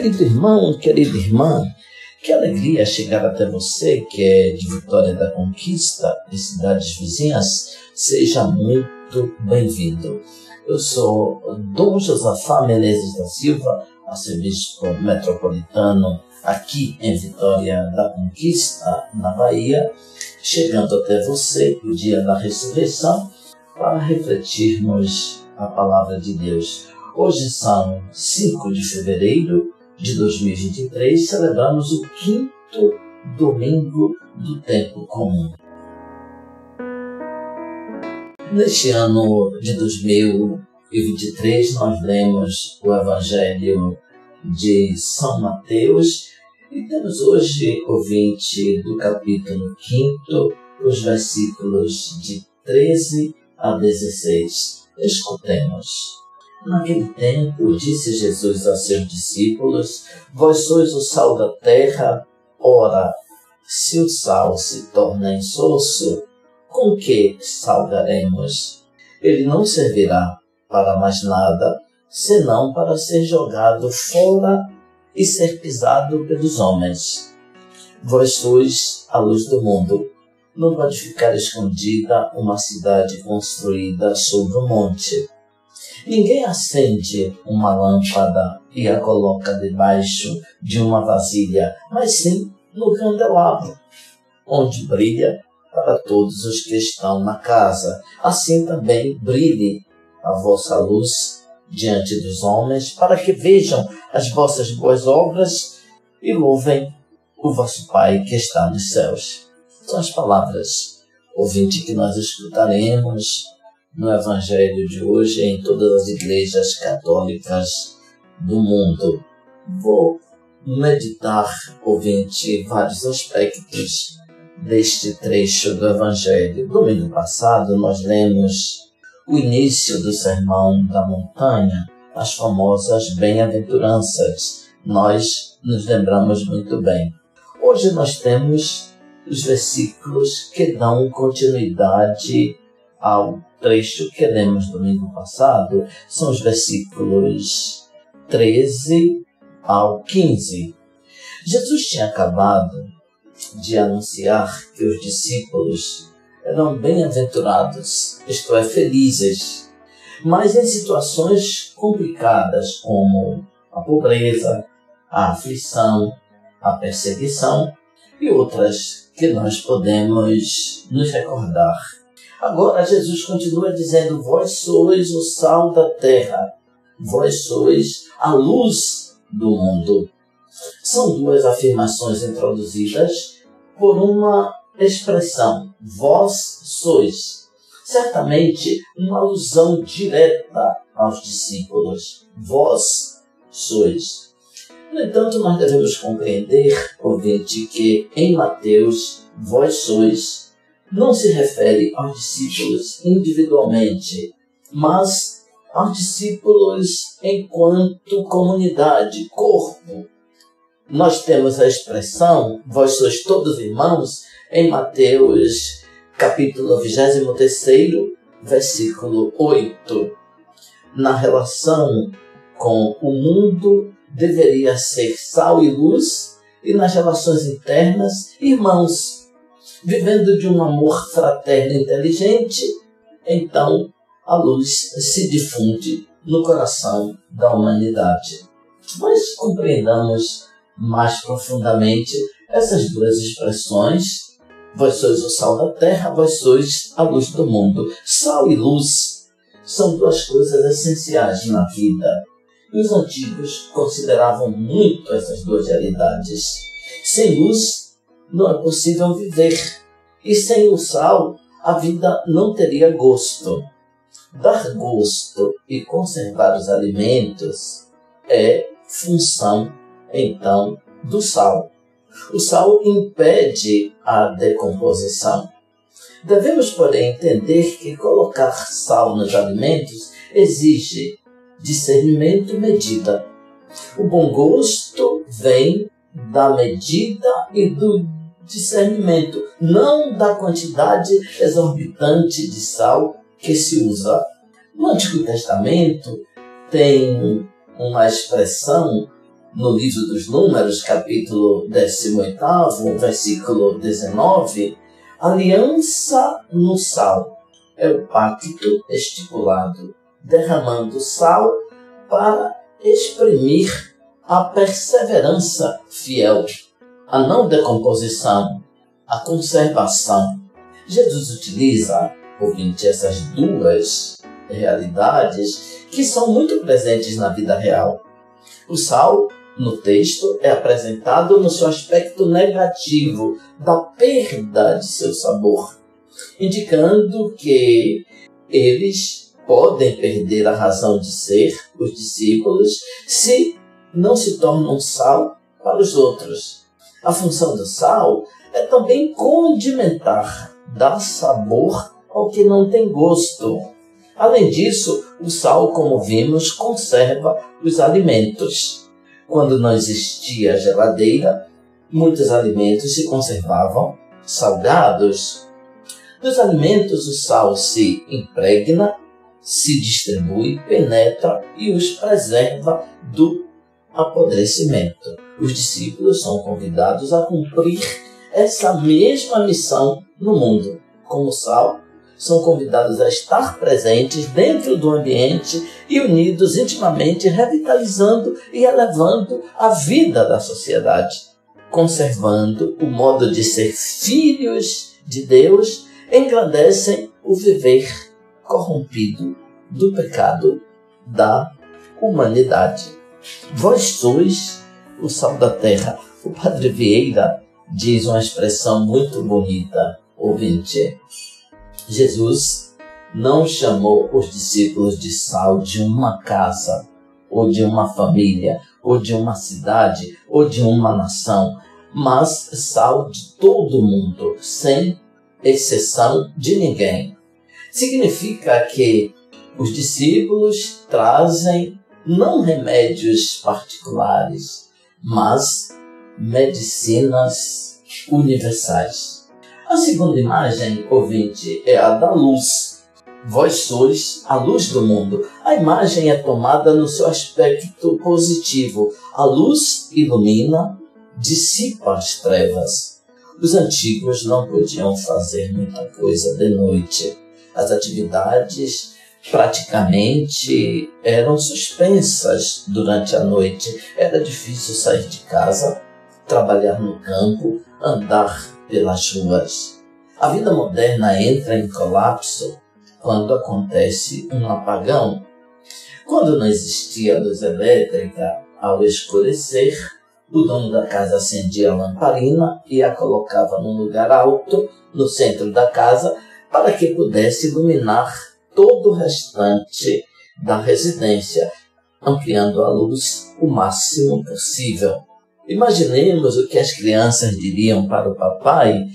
Querido irmão, querida irmã, que alegria chegar até você que é de Vitória da Conquista e cidades vizinhas. Seja muito bem-vindo. Eu sou Dom Josafá Menezes da Silva, arcebispo metropolitano aqui em Vitória da Conquista, na Bahia, chegando até você no dia da ressurreição para refletirmos a palavra de Deus. Hoje são 5 de fevereiro de 2023, celebramos o 5º domingo do tempo comum. Neste ano de 2023, nós lemos o Evangelho de São Mateus e temos hoje o 20 do capítulo 5, os versículos de 13 a 16. Escutemos. Naquele tempo, disse Jesus a seus discípulos: Vós sois o sal da terra. Ora, se o sal se torna insosso, com que salgaremos? Ele não servirá para mais nada, senão para ser jogado fora e ser pisado pelos homens. Vós sois a luz do mundo. Não pode ficar escondida uma cidade construída sobre um monte. Ninguém acende uma lâmpada e a coloca debaixo de uma vasilha, mas sim no candelabro, onde brilha para todos os que estão na casa. Assim também brilhe a vossa luz diante dos homens, para que vejam as vossas boas obras e louvem o vosso Pai que está nos céus. São as palavras, ouvinte, que nós escutaremos no Evangelho de hoje em todas as igrejas católicas do mundo. Vou meditar, ouvinte, vários aspectos deste trecho do Evangelho. Domingo passado nós lemos o início do Sermão da Montanha, as famosas bem-aventuranças. Nós nos lembramos muito bem. Hoje nós temos os versículos que dão continuidade ao trecho que lemos domingo passado. São os versículos 13 ao 15. Jesus tinha acabado de anunciar que os discípulos eram bem-aventurados, isto é, felizes, mas em situações complicadas como a pobreza, a aflição, a perseguição e outras que nós podemos nos recordar. Agora Jesus continua dizendo: vós sois o sal da terra, vós sois a luz do mundo. São duas afirmações introduzidas por uma expressão, vós sois. Certamente uma alusão direta aos discípulos, vós sois. No entanto, nós devemos compreender, ouvinte, que em Mateus, vós sois, não se refere aos discípulos individualmente, mas aos discípulos enquanto comunidade, corpo. Nós temos a expressão, vós sois todos irmãos, em Mateus capítulo 23, versículo 8. Na relação com o mundo, deveria ser sal e luz, e nas relações internas, irmãos. Vivendo de um amor fraterno e inteligente, então a luz se difunde no coração da humanidade. Mas compreendamos mais profundamente essas duas expressões. Vós sois o sal da terra, vós sois a luz do mundo. Sal e luz são duas coisas essenciais na vida. E os antigos consideravam muito essas duas realidades. Sem luz não é possível viver. E sem o sal, a vida não teria gosto. Dar gosto e conservar os alimentos é função, então, do sal. O sal impede a decomposição. Devemos, porém, entender que colocar sal nos alimentos exige discernimento e medida. O bom gosto vem da medida e do discernimento, não da quantidade exorbitante de sal que se usa. No Antigo Testamento tem uma expressão no livro dos Números, capítulo 18, versículo 19, aliança no sal é o pacto estipulado, derramando sal para exprimir a perseverança fiel, a não decomposição, a conservação. Jesus utiliza, ouvinte, essas duas realidades que são muito presentes na vida real. O sal, no texto, é apresentado no seu aspecto negativo, da perda de seu sabor, indicando que eles podem perder a razão de ser, os discípulos, se não se tornam sal para os outros. A função do sal é também condimentar, dar sabor ao que não tem gosto. Além disso, o sal, como vimos, conserva os alimentos. Quando não existia geladeira, muitos alimentos se conservavam salgados. Nos alimentos, o sal se impregna, se distribui, penetra e os preserva do apodrecimento. Os discípulos são convidados a cumprir essa mesma missão no mundo. Como sal, são convidados a estar presentes dentro do ambiente e unidos intimamente, revitalizando e elevando a vida da sociedade, conservando o modo de ser filhos de Deus, engrandecem o viver corrompido do pecado da humanidade. Vós sois o sal da terra. O Padre Vieira diz uma expressão muito bonita, ouvinte. Jesus não chamou os discípulos de sal de uma casa, ou de uma família, ou de uma cidade, ou de uma nação, mas sal de todo mundo, sem exceção de ninguém. Significa que os discípulos trazem não remédios particulares, mas medicinas universais. A segunda imagem, ouvinte, é a da luz. Vós sois a luz do mundo. A imagem é tomada no seu aspecto positivo. A luz ilumina, dissipa as trevas. Os antigos não podiam fazer muita coisa de noite. As atividades praticamente eram suspensas durante a noite. Era difícil sair de casa, trabalhar no campo, andar pelas ruas. A vida moderna entra em colapso quando acontece um apagão. Quando não existia luz elétrica, ao escurecer, o dono da casa acendia a lamparina e a colocava num lugar alto, no centro da casa, para que pudesse iluminar todo o restante da residência, ampliando a luz o máximo possível. Imaginemos o que as crianças diriam para o papai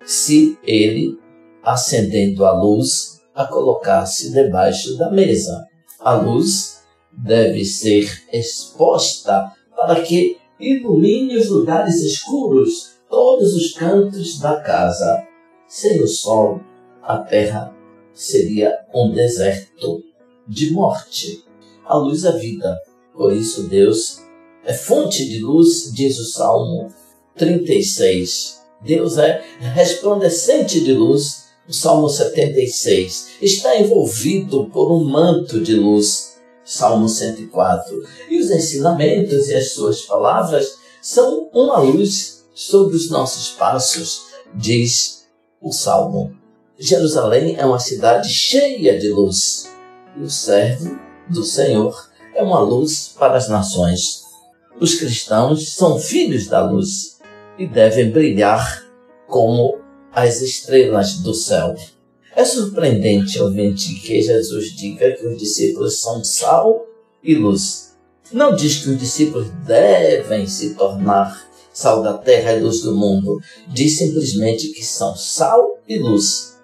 se ele, acendendo a luz, a colocasse debaixo da mesa. A luz deve ser exposta para que ilumine os lugares escuros, todos os cantos da casa. Sem o sol, a terra seria um deserto de morte. A luz é vida, por isso Deus é fonte de luz, diz o Salmo 36. Deus é resplandecente de luz, o Salmo 76. Está envolvido por um manto de luz, Salmo 104. E os ensinamentos e as suas palavras são uma luz sobre os nossos passos, diz o Salmo. Jerusalém é uma cidade cheia de luz. E o servo do Senhor é uma luz para as nações. Os cristãos são filhos da luz e devem brilhar como as estrelas do céu. É surpreendente, ouvinte, que Jesus diga que os discípulos são sal e luz. Não diz que os discípulos devem se tornar sal da terra e luz do mundo. Diz simplesmente que são sal e luz.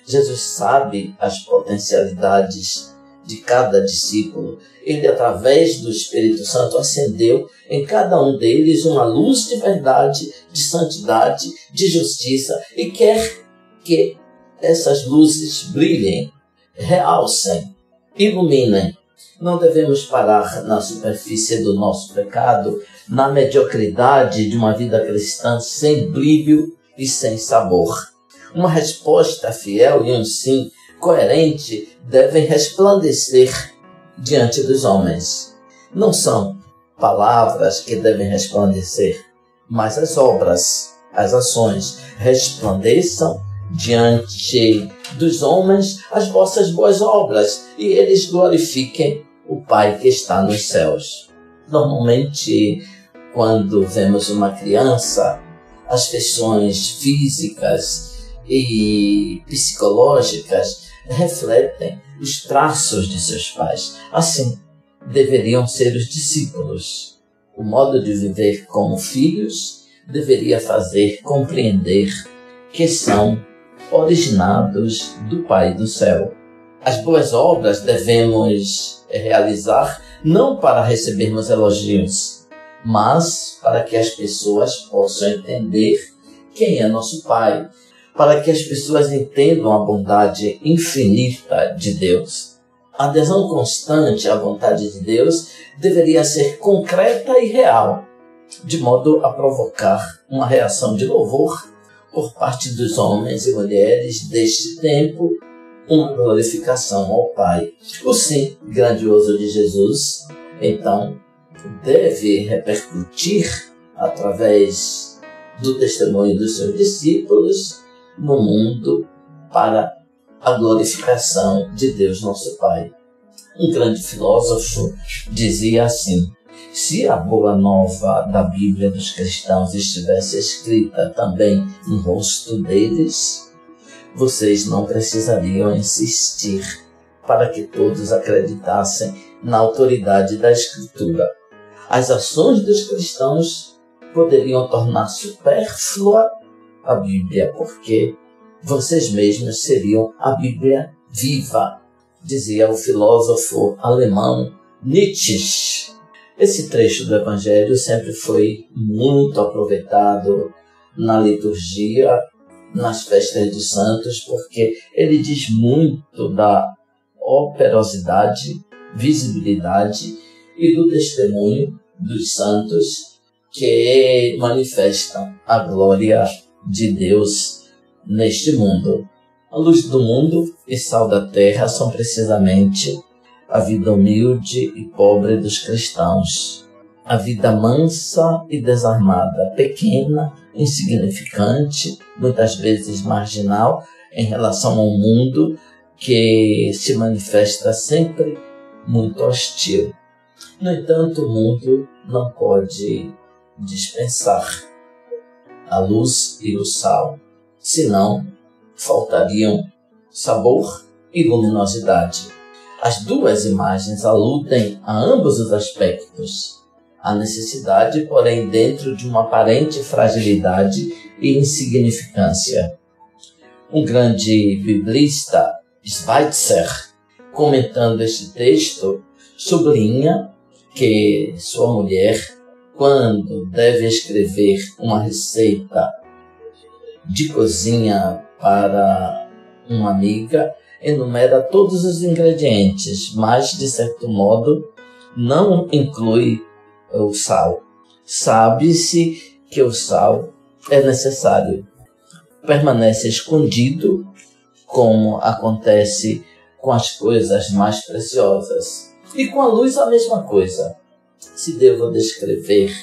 Jesus sabe as potencialidades de cada discípulo. Ele, através do Espírito Santo, acendeu em cada um deles uma luz de verdade, de santidade, de justiça, e quer que essas luzes brilhem, realcem, iluminem. Não devemos parar na superfície do nosso pecado, na mediocridade de uma vida cristã sem brilho e sem sabor. Uma resposta fiel e um sim coerente devem resplandecer diante dos homens. Não são palavras que devem resplandecer, mas as obras, as ações. Resplandeçam diante dos homens as vossas boas obras e eles glorifiquem o Pai que está nos céus. Normalmente, quando vemos uma criança, as feições físicas e psicológicas refletem os traços de seus pais. Assim, deveriam ser os discípulos. O modo de viver como filhos deveria fazer compreender que são originados do Pai do céu. As boas obras devemos realizar não para recebermos elogios, mas para que as pessoas possam entender quem é nosso Pai, para que as pessoas entendam a bondade infinita de Deus. A adesão constante à vontade de Deus deveria ser concreta e real, de modo a provocar uma reação de louvor por parte dos homens e mulheres deste tempo, uma glorificação ao Pai. O sim grandioso de Jesus, então, deve repercutir através do testemunho dos seus discípulos no mundo para a glorificação de Deus nosso Pai. Um grande filósofo dizia assim: se a boa nova da Bíblia dos cristãos estivesse escrita também no rosto deles, vocês não precisariam insistir para que todos acreditassem na autoridade da Escritura. As ações dos cristãos poderiam tornar supérflua a Bíblia, porque vocês mesmos seriam a Bíblia viva, dizia o filósofo alemão Nietzsche. Esse trecho do Evangelho sempre foi muito aproveitado na liturgia, nas festas dos santos, porque ele diz muito da operosidade, visibilidade e do testemunho dos santos que manifestam a glória de Deus neste mundo. A luz do mundo e sal da terra são precisamente a vida humilde e pobre dos cristãos, a vida mansa e desarmada, pequena, insignificante, muitas vezes marginal em relação ao mundo que se manifesta sempre muito hostil. No entanto, o mundo não pode dispensar a luz e o sal, senão faltariam sabor e luminosidade. As duas imagens aludem a ambos os aspectos. A necessidade, porém, dentro de uma aparente fragilidade e insignificância. Um grande biblista, Schweitzer, comentando este texto, sublinha que sua mulher, quando deve escrever uma receita de cozinha para uma amiga, enumera todos os ingredientes, mas, de certo modo, não inclui o sal. Sabe-se que o sal é necessário. Permanece escondido, como acontece com as coisas mais preciosas. E com a luz a mesma coisa. Se devo descrever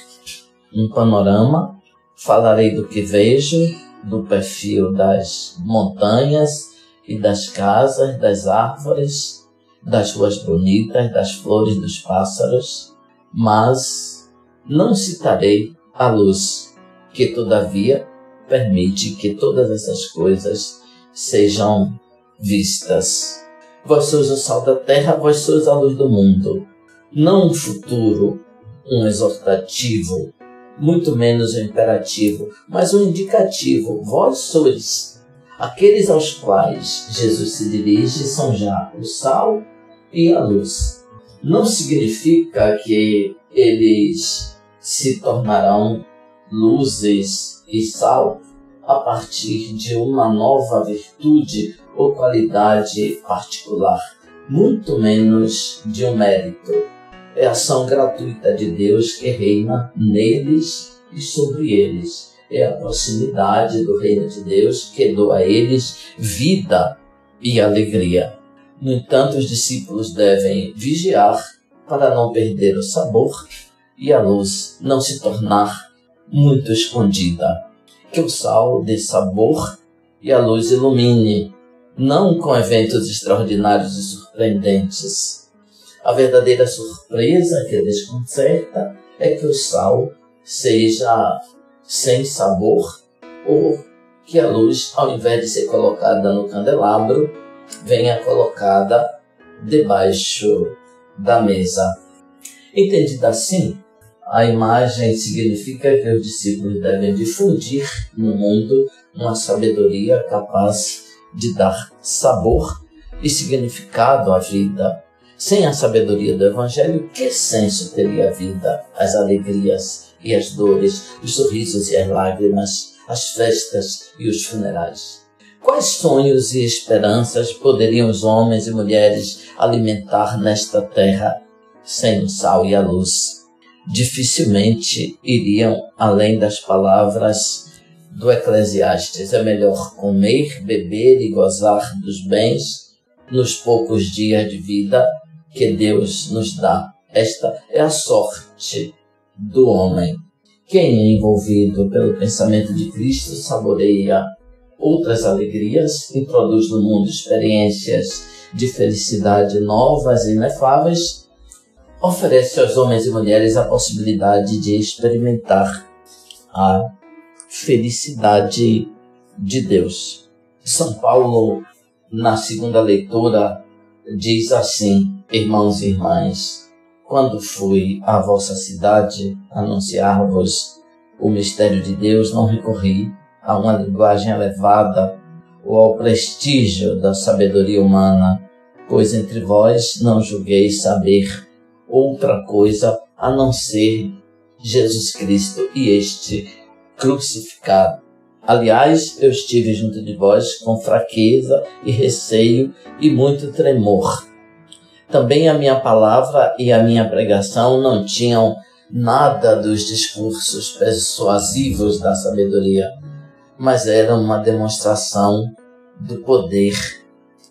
um panorama, falarei do que vejo, do perfil das montanhas e das casas, das árvores, das ruas bonitas, das flores, dos pássaros, mas não citarei a luz, que todavia permite que todas essas coisas sejam vistas. Vós sois o sal da terra, vós sois a luz do mundo. Não um futuro, um exortativo, muito menos um imperativo, mas um indicativo. Vós sois. Aqueles aos quais Jesus se dirige são já o sal e a luz. Não significa que eles se tornarão luzes e sal a partir de uma nova virtude ou qualidade particular, muito menos de um mérito. É a ação gratuita de Deus que reina neles e sobre eles. É a proximidade do reino de Deus que doa a eles vida e alegria. No entanto, os discípulos devem vigiar para não perder o sabor e a luz não se tornar muito escondida. Que o sal dê sabor e a luz ilumine, não com eventos extraordinários e surpreendentes. A verdadeira surpresa que desconcerta é que o sal seja sem sabor, ou que a luz, ao invés de ser colocada no candelabro, venha colocada debaixo da mesa. Entendida assim, a imagem significa que os discípulos devem difundir no mundo uma sabedoria capaz de dar sabor e significado à vida. Sem a sabedoria do Evangelho, que senso teria a vida, as alegrias e as dores, os sorrisos e as lágrimas, as festas e os funerais? Quais sonhos e esperanças poderiam os homens e mulheres alimentar nesta terra sem o sal e a luz? Dificilmente iriam além das palavras do Eclesiastes. É melhor comer, beber e gozar dos bens nos poucos dias de vida que Deus nos dá. Esta é a sorte do homem. Quem é envolvido pelo pensamento de Cristo saboreia outras alegrias, introduz no mundo experiências de felicidade novas e inefáveis, oferece aos homens e mulheres a possibilidade de experimentar a felicidade de Deus. São Paulo, na segunda leitura, diz assim: irmãos e irmãs, quando fui à vossa cidade anunciar-vos o mistério de Deus, não recorri a uma linguagem elevada ou ao prestígio da sabedoria humana, pois entre vós não julguei saber outra coisa a não ser Jesus Cristo e este crucificado. Aliás, eu estive junto de vós com fraqueza e receio e muito tremor. Também a minha palavra e a minha pregação não tinham nada dos discursos persuasivos da sabedoria, mas era uma demonstração do poder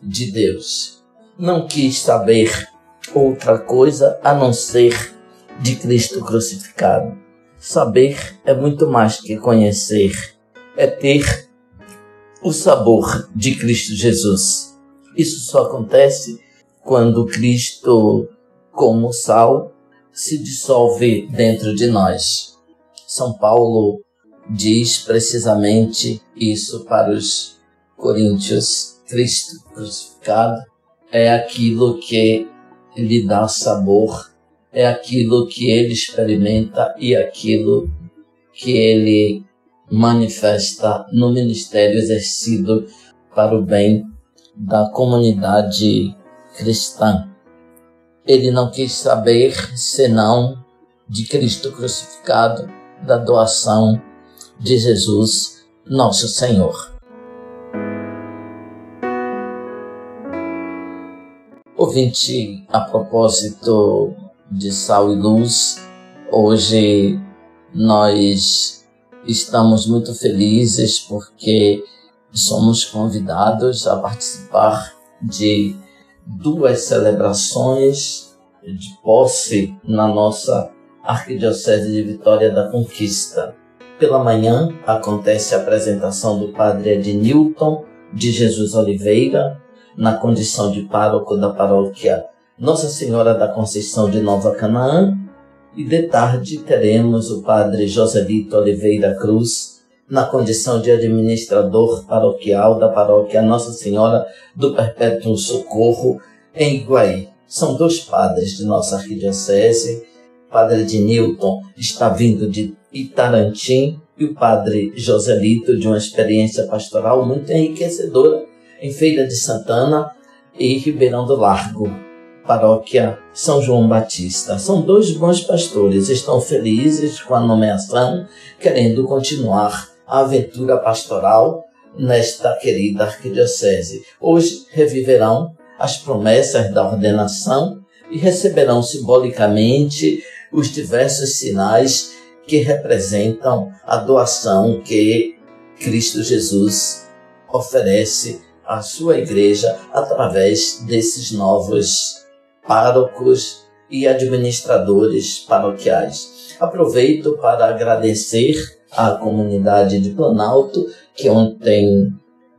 de Deus. Não quis saber outra coisa a não ser de Cristo crucificado. Saber é muito mais que conhecer, é ter o sabor de Cristo Jesus. Isso só acontece quando Cristo, como sal, se dissolve dentro de nós. São Paulo diz precisamente isso para os coríntios. Cristo crucificado é aquilo que lhe dá sabor, é aquilo que ele experimenta e aquilo que ele manifesta no ministério exercido para o bem da comunidade cristã. Ele não quis saber senão de Cristo crucificado, da doação de Jesus, nosso Senhor. Ouvinte, a propósito de sal e luz, hoje nós estamos muito felizes porque somos convidados a participar de duas celebrações de posse na nossa Arquidiocese de Vitória da Conquista. Pela manhã acontece a apresentação do padre Ednilton de Jesus Oliveira, na condição de pároco da paróquia Nossa Senhora da Conceição de Nova Canaã, e de tarde teremos o padre Joselito Oliveira Cruz, na condição de administrador paroquial da paróquia Nossa Senhora do Perpétuo Socorro, em Iguaí. São dois padres de nossa arquidiocese. O padre Ednilton está vindo de Itarantim e o padre Joselito de uma experiência pastoral muito enriquecedora em Feira de Santana e Ribeirão do Largo, paróquia São João Batista. São dois bons pastores, estão felizes com a nomeação, querendo continuar a aventura pastoral nesta querida arquidiocese. Hoje reviverão as promessas da ordenação e receberão simbolicamente os diversos sinais que representam a doação que Cristo Jesus oferece à sua igreja através desses novos párocos e administradores paroquiais. Aproveito para agradecer à comunidade de Planalto, que ontem,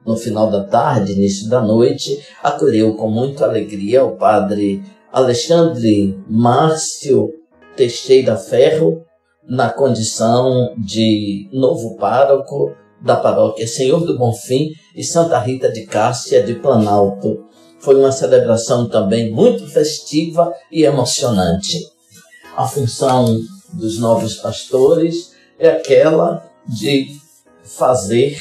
no final da tarde, início da noite, acolheu com muita alegria o padre Alexandre Márcio Teixeira Ferro, na condição de novo pároco da paróquia Senhor do Bonfim e Santa Rita de Cássia de Planalto. Foi uma celebração também muito festiva e emocionante. A função dos novos pastores é aquela de fazer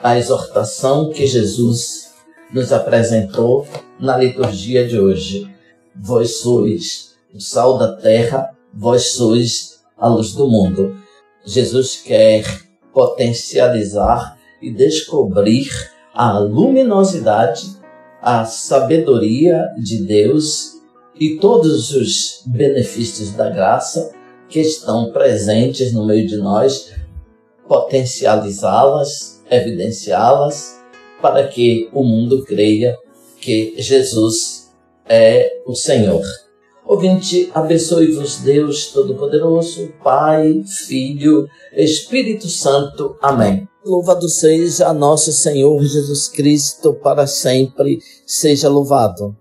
a exortação que Jesus nos apresentou na liturgia de hoje. Vós sois o sal da terra, vós sois a luz do mundo. Jesus quer potencializar e descobrir a luminosidade, a sabedoria de Deus e todos os benefícios da graça que estão presentes no meio de nós, potencializá-las, evidenciá-las, para que o mundo creia que Jesus é o Senhor. Ouvinte, abençoe-vos Deus Todo-Poderoso, Pai, Filho, Espírito Santo. Amém. Louvado seja nosso Senhor Jesus Cristo, para sempre seja louvado.